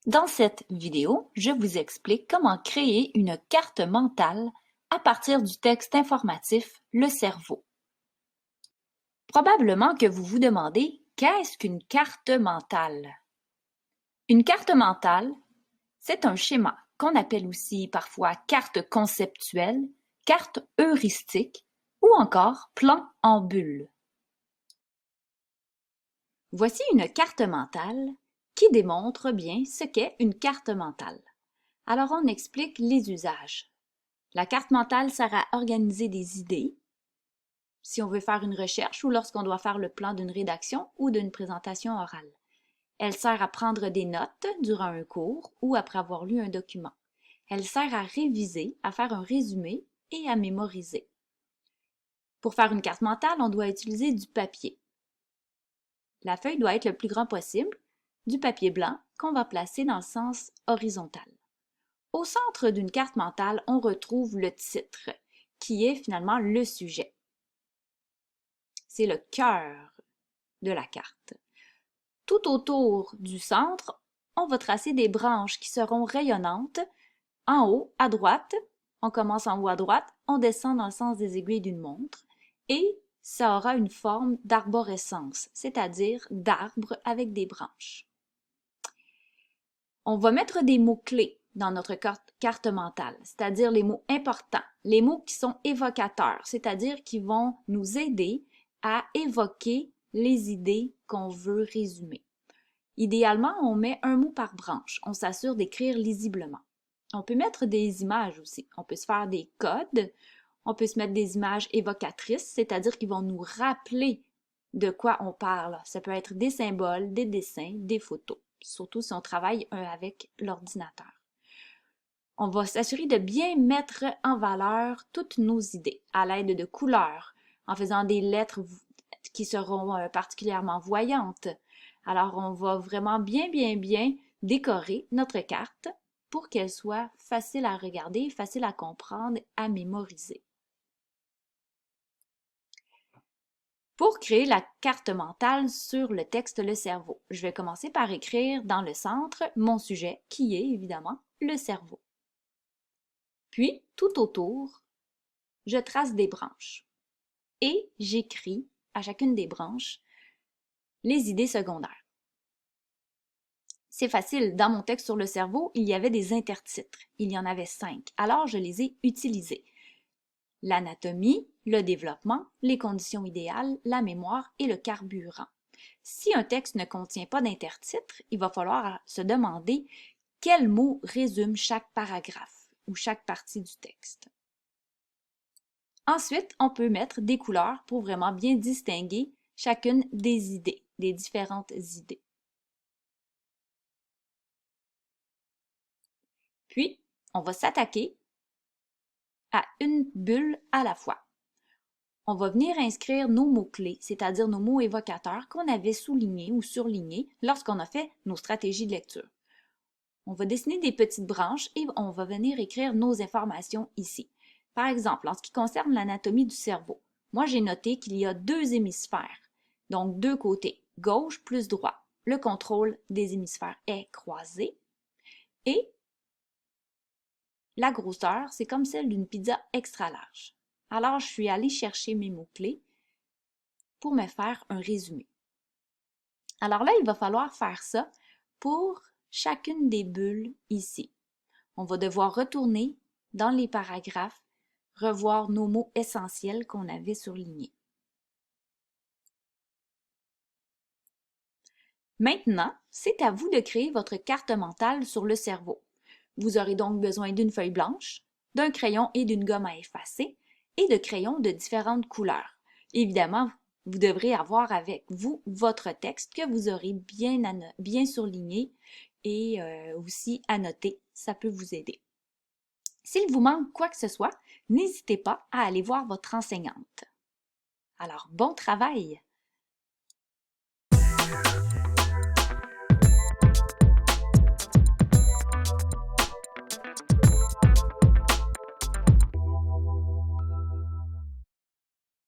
Dans cette vidéo, je vous explique comment créer une carte mentale à partir du texte informatif Le cerveau. Probablement que vous vous demandez qu'est-ce qu'une carte mentale? Une carte mentale, c'est un schéma qu'on appelle aussi parfois carte conceptuelle, carte heuristique ou encore plan en bulle. Voici une carte mentale qui démontre bien ce qu'est une carte mentale. Alors on explique les usages. La carte mentale sert à organiser des idées, si on veut faire une recherche ou lorsqu'on doit faire le plan d'une rédaction ou d'une présentation orale. Elle sert à prendre des notes durant un cours ou après avoir lu un document. Elle sert à réviser, à faire un résumé et à mémoriser. Pour faire une carte mentale, on doit utiliser du papier. La feuille doit être le plus grand possible, du papier blanc qu'on va placer dans le sens horizontal. Au centre d'une carte mentale, on retrouve le titre, qui est finalement le sujet. C'est le cœur de la carte. Tout autour du centre, on va tracer des branches qui seront rayonnantes. En haut, à droite, on commence en haut à droite, on descend dans le sens des aiguilles d'une montre et ça aura une forme d'arborescence, c'est-à-dire d'arbre avec des branches. On va mettre des mots-clés dans notre carte mentale, c'est-à-dire les mots importants, les mots qui sont évocateurs, c'est-à-dire qui vont nous aider à évoquer les idées qu'on veut résumer. Idéalement, on met un mot par branche. On s'assure d'écrire lisiblement. On peut mettre des images aussi. On peut se faire des codes. On peut se mettre des images évocatrices, c'est-à-dire qui vont nous rappeler de quoi on parle. Ça peut être des symboles, des dessins, des photos, surtout si on travaille avec l'ordinateur. On va s'assurer de bien mettre en valeur toutes nos idées à l'aide de couleurs, en faisant des lettres qui seront particulièrement voyantes. Alors, on va vraiment bien décorer notre carte pour qu'elle soit facile à regarder, facile à comprendre, à mémoriser. Pour créer la carte mentale sur le texte Le cerveau, je vais commencer par écrire dans le centre mon sujet, qui est évidemment le cerveau. Puis, tout autour, je trace des branches et j'écris à chacune des branches les idées secondaires. C'est facile, dans mon texte sur le cerveau, il y avait des intertitres. Il y en avait 5, alors je les ai utilisés. L'anatomie, le développement, les conditions idéales, la mémoire et le carburant. Si un texte ne contient pas d'intertitre, il va falloir se demander quel mot résume chaque paragraphe ou chaque partie du texte. Ensuite, on peut mettre des couleurs pour vraiment bien distinguer chacune des idées, des différentes idées. Puis, on va s'attaquer à une bulle à la fois. On va venir inscrire nos mots-clés, c'est-à-dire nos mots évocateurs qu'on avait soulignés ou surlignés lorsqu'on a fait nos stratégies de lecture. On va dessiner des petites branches et on va venir écrire nos informations ici. Par exemple, en ce qui concerne l'anatomie du cerveau, moi j'ai noté qu'il y a 2 hémisphères, donc 2 côtés, gauche plus droit. Le contrôle des hémisphères est croisé et la grosseur, c'est comme celle d'une pizza extra large. Alors, je suis allée chercher mes mots-clés pour me faire un résumé. Alors là, il va falloir faire ça pour chacune des bulles ici. On va devoir retourner dans les paragraphes, revoir nos mots essentiels qu'on avait surlignés. Maintenant, c'est à vous de créer votre carte mentale sur le cerveau. Vous aurez donc besoin d'une feuille blanche, d'un crayon et d'une gomme à effacer et de crayons de différentes couleurs. Évidemment, vous devrez avoir avec vous votre texte que vous aurez bien surligné et aussi annoté. Ça peut vous aider. S'il vous manque quoi que ce soit, n'hésitez pas à aller voir votre enseignante. Alors, bon travail!